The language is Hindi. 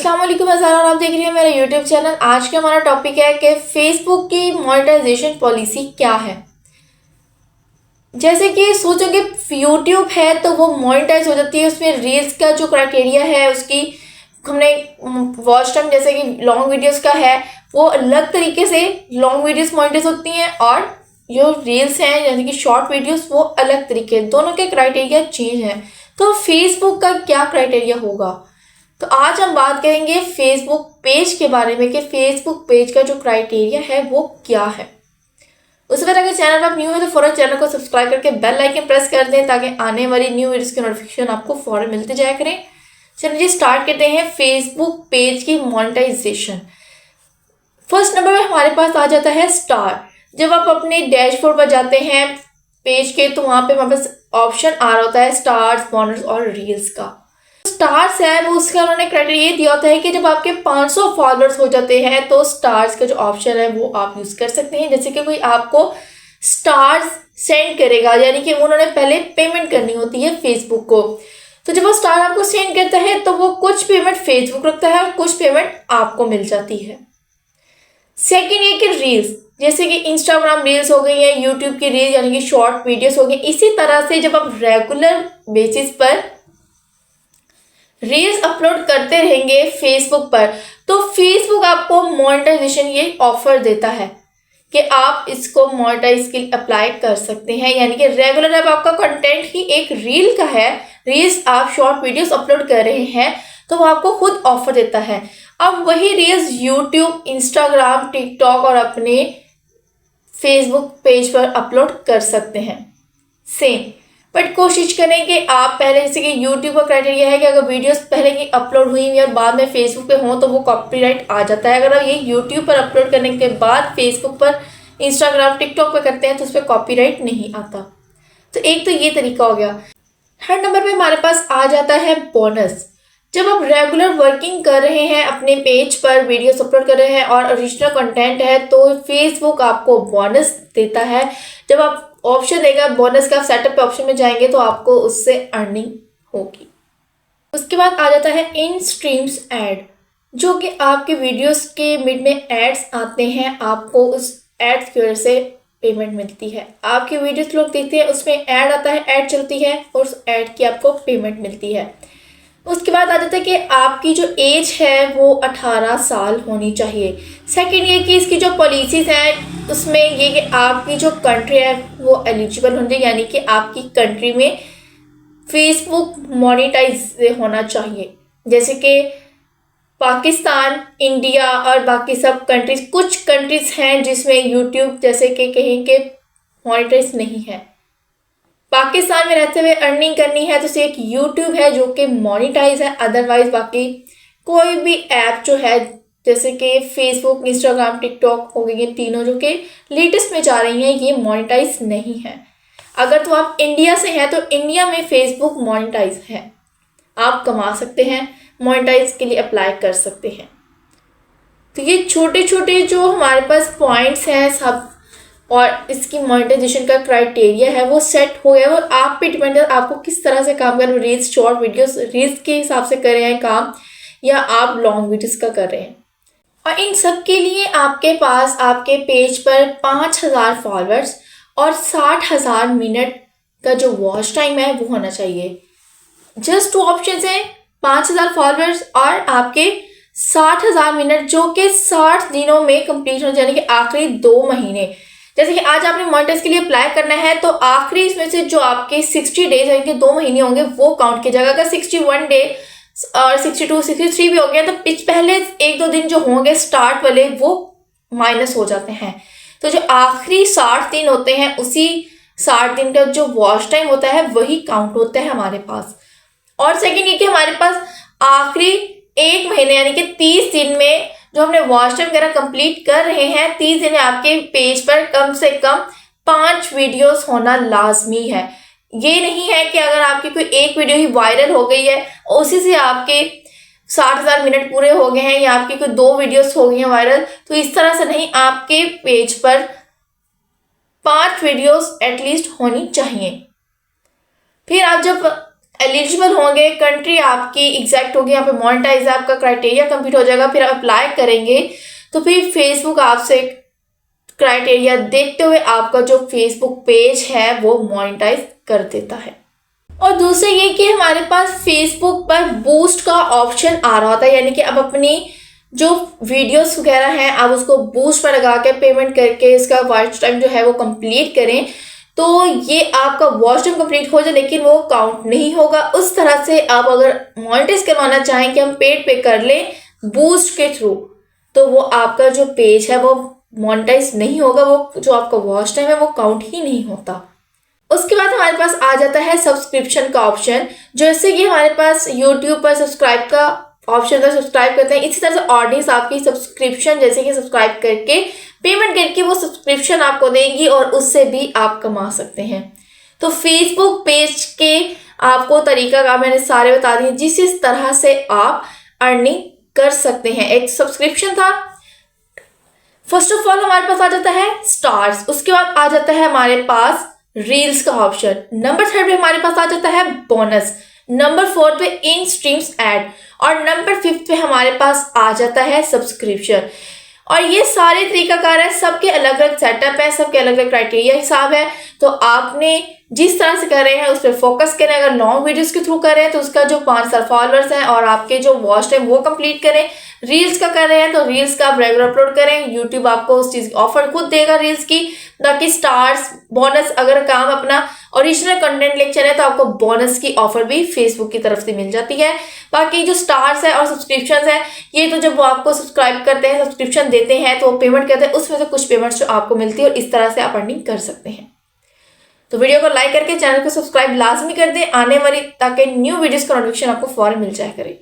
अस्सलाम वालेकुम और आप देख रहे हैं मेरा यूट्यूब चैनल। आज का हमारा टॉपिक है कि फेसबुक की मोनेटाइजेशन पॉलिसी क्या है। जैसे कि सोचोगे यूट्यूब है तो वो मोनेटाइज हो जाती है, उसमें रील्स का जो क्राइटेरिया है उसकी हमने वॉच टाइम जैसे कि लॉन्ग वीडियोस का है वो अलग तरीके से लॉन्ग वीडियोस मोनेटाइज होती हैं और जो रील्स हैं जैसे कि शॉर्ट वीडियोस वो अलग तरीके, दोनों के क्राइटेरिया चेंज है। तो फेसबुक का क्या क्राइटेरिया होगा, तो आज हम बात करेंगे फेसबुक पेज के बारे में कि फेसबुक पेज का जो क्राइटेरिया है वो क्या है। उससे पहले अगर चैनल पर आप न्यू है तो फौरन चैनल को सब्सक्राइब करके बेल आइकन प्रेस कर दें ताकि आने वाली न्यू वीडियोस की नोटिफिकेशन आपको फौरन मिलते जाया करें। चलिए स्टार्ट करते हैं फेसबुक पेज की मोनेटाइजेशन। फर्स्ट नंबर पर हमारे पास आ जाता है स्टार। जब आप अपने डैशबोर्ड पर जाते हैं पेज के तो वहाँ पे हमारे पास ऑप्शन आ रहा होता है स्टार्स, बोनस और रील्स का। स्टार्स है वो उसका उन्होंने क्राइटेरिया दिया होता है कि जब आपके 500 फॉलोअर्स हो जाते हैं तो स्टार्स का जो ऑप्शन है वो आप यूज कर सकते हैं। जैसे कि कोई आपको स्टार्स सेंड करेगा, यानी कि उन्होंने पहले पेमेंट करनी होती है फेसबुक को, तो जब वो स्टार आपको सेंड करता है तो वो कुछ पेमेंट फेसबुक रखता है और कुछ पेमेंट आपको मिल जाती है। सेकेंड ये कि रील्स, जैसे कि इंस्टाग्राम रील्स हो गई है, यूट्यूब की रील्स यानी कि शॉर्ट वीडियोस हो गई। इसी तरह से जब आप रेगुलर बेसिस पर रील्स अपलोड करते रहेंगे फेसबुक पर तो फेसबुक आपको मोनेटाइजेशन ये ऑफर देता है कि आप इसको मोनेटाइज के लिए अप्लाई कर सकते हैं। यानी कि रेगुलर अब आपका कंटेंट ही एक रील का है, रील्स आप शॉर्ट वीडियोस अपलोड कर रहे हैं तो वो आपको खुद ऑफर देता है। अब वही रील्स यूट्यूब, इंस्टाग्राम, टिकटॉक और अपने फेसबुक पेज पर अपलोड कर सकते हैं सेम। बट कोशिश करें कि आप पहले, जैसे कि यूट्यूब का क्राइटेरिया है कि अगर वीडियोस पहले की अपलोड हुई हुई और बाद में फेसबुक पे हों तो वो कॉपीराइट आ जाता है। अगर आप ये यूट्यूब पर अपलोड करने के बाद फेसबुक पर, इंस्टाग्राम, टिकटॉक पर करते हैं तो उस पर कॉपीराइट नहीं आता। तो एक तो ये तरीका हो गया। थर्ड नंबर पे हमारे पास आ जाता है बोनस। जब आप रेगुलर वर्किंग कर रहे हैं, अपने पेज पर वीडियोस अपलोड कर रहे हैं और ओरिजिनल कंटेंट है तो फेसबुक आपको बोनस देता है। जब आप ऑप्शन देगा बोनस का, सेटअप पे ऑप्शन में जाएंगे तो आपको उससे अर्निंग होगी। उसके बाद आ जाता है इन स्ट्रीम्स ऐड, जो कि आपके वीडियोस के मिड में एड्स आते हैं, आपको उस एड्स की वजह से पेमेंट मिलती है। आपकी वीडियोस लोग देखते हैं, उसमें ऐड आता है, ऐड चलती है और उस ऐड की आपको पेमेंट मिलती है। उसके बाद आ जाता है कि आपकी जो एज है वो 18 साल होनी चाहिए। सेकंड ये कि इसकी जो पॉलिसीज़ हैं उसमें ये कि आपकी जो कंट्री है वो एलिजिबल होनी चाहिए, यानी कि आपकी कंट्री में फेसबुक मोनेटाइज होना चाहिए। जैसे कि पाकिस्तान, इंडिया और बाकी सब कंट्रीज, कुछ कंट्रीज हैं जिसमें यूट्यूब जैसे कि कहीं के मोनेटाइज नहीं है। पाकिस्तान में रहते हुए अर्निंग करनी है तो सिर्फ यूट्यूब है जो कि मोनेटाइज है, अदरवाइज बाकी कोई भी ऐप जो है जैसे कि फेसबुक, इंस्टाग्राम, टिकटॉक हो गई, ये तीनों जो कि लेटेस्ट में जा रही हैं ये मोनेटाइज नहीं है। अगर तो आप इंडिया से हैं तो इंडिया में फेसबुक मोनेटाइज है, आप कमा सकते हैं, मोनेटाइज के लिए अप्लाई कर सकते हैं। तो ये छोटे छोटे जो हमारे पास पॉइंट्स हैं सब और इसकी मोनेटाइजेशन का क्राइटेरिया है वो सेट हो गया। और आप पे डिपेंड है आपको किस तरह से काम कर रहे हो, रील्स, शॉर्ट वीडियोस रील्स के हिसाब से कर रहे हैं काम या आप लॉन्ग वीडियोस का कर रहे हैं। और इन सब के लिए आपके पास आपके पेज पर 5000 फॉलोअर्स और 60,000 मिनट का जो वॉच टाइम है वो होना चाहिए। जस्ट टू ऑप्शन है, 5000 फॉलोअर्स और आपके 60,000 मिनट जो कि 60 दिनों में कंप्लीट हो, यानी कि आखिरी 2 महीने। जैसे कि आज आपने मोनेटाइज के लिए अप्लाई करना है तो आखिरी इसमें से जो आपके 60 डेज यानी कि 2 महीने होंगे वो काउंट किया जाएगा। अगर 61 डे और 62, 63 भी हो गए तो पहले 1-2 दिन जो होंगे स्टार्ट वाले वो माइनस हो जाते हैं। तो जो आखिरी 60 दिन होते हैं उसी 60 दिन का जो वॉच टाइम होता है वही काउंट होता है हमारे पास। और सेकेंड ये कि हमारे पास आखिरी 1 महीने यानी कि 30 दिन में जो हमने वॉच टाइम वगैरह कंप्लीट कर रहे हैं, 30 दिन में आपके पेज पर कम से कम 5 वीडियोस होना लाजमी है। ये नहीं है कि अगर आपकी कोई एक वीडियो ही वायरल हो गई है उसी से आपके 60,000 मिनट पूरे हो गए हैं या आपकी कोई 2 वीडियोस हो गई हैं वायरल, तो इस तरह से नहीं, आपके पेज पर 5 वीडियोस एटलीस्ट होनी चाहिए। फिर आप जब एलिजिबल होंगे, कंट्री आपकी एग्जैक्ट होगी, यहाँ पे मोनेटाइज आपका क्राइटेरिया कंप्लीट हो जाएगा, फिर आप अप्लाई करेंगे तो फिर फेसबुक आपसे क्राइटेरिया देखते हुए आपका जो फेसबुक पेज है वो मोनेटाइज कर देता है। और दूसरा ये कि हमारे पास फेसबुक पर बूस्ट का ऑप्शन आ रहा होता है, यानी कि अब अपनी जो वीडियोस वगैरह हैं आप उसको बूस्ट पर लगा के पेमेंट करके इसका वॉच टाइम जो है वो कंप्लीट करें, तो ये आपका वॉच टाइम कंप्लीट हो जाए लेकिन वो काउंट नहीं होगा। उस तरह से आप अगर मोनेटाइज करवाना चाहें कि हम पेड पे कर लें बूस्ट के थ्रू, तो वो आपका जो पेज है वो मोनेटाइज नहीं होगा, वो जो आपका वॉच टाइम है वो काउंट ही नहीं होता। उसके बाद हमारे पास आ जाता है सब्सक्रिप्शन का ऑप्शन, जैसे कि हमारे पास यूट्यूब पर सब्सक्राइब का ऑप्शन है, सब्सक्राइब करते हैं, इसी तरह से ऑडियंस आपकी सब्सक्रिप्शन जैसे कि सब्सक्राइब करके पेमेंट करके वो सब्सक्रिप्शन आपको देगी और उससे भी आप कमा सकते हैं। तो फेसबुक पेज के आपको तरीका का मैंने सारे बता दिए जिस तरह से आप अर्निंग कर सकते हैं। एक सब्सक्रिप्शन था, फर्स्ट ऑफ ऑल हमारे पास आ जाता है स्टार्स, उसके बाद आ जाता है हमारे पास रील्स का ऑप्शन, नंबर 3 पे हमारे पास आ जाता है बोनस, नंबर 4 पे इन स्ट्रीम्स ऐड और नंबर 5 पे हमारे पास आ जाता है सब्सक्रिप्शन। और ये सारे तरीकाकार है, सबके अलग अलग सेटअप है, सबके अलग अलग क्राइटेरिया हिसाब है। तो आपने जिस तरह से कर रहे हैं उस पर फोकस करें। अगर लॉन्ग वीडियोस के थ्रू कर रहे हैं तो उसका जो 5,000 फॉलोअर्स हैं और आपके जो वॉच टाइम वो कंप्लीट करें। रील्स का कर रहे हैं तो रील्स का आप रेगुलर अपलोड करें, यूट्यूब आपको उस चीज़ की ऑफर खुद देगा रील्स की, ताकि स्टार्स बोनस अगर काम अपना ओरिजिनल कंटेंट लेक्चर है तो आपको बोनस की ऑफर भी फेसबुक की तरफ से मिल जाती है। बाकी जो स्टार्स है और सब्सक्रिप्शन है ये तो जब वो आपको सब्सक्राइब करते हैं, सब्सक्रिप्शन देते हैं तो वो पेमेंट करते हैं, उसमें से कुछ पेमेंट्स जो आपको मिलती है और इस तरह से आप अर्निंग कर सकते हैं। तो वीडियो को लाइक करके चैनल को सब्सक्राइब लाजमी कर दें आने वाली, ताकि न्यू वीडियोस का नोटिफिकेशन आपको फौरन मिल जाया करे।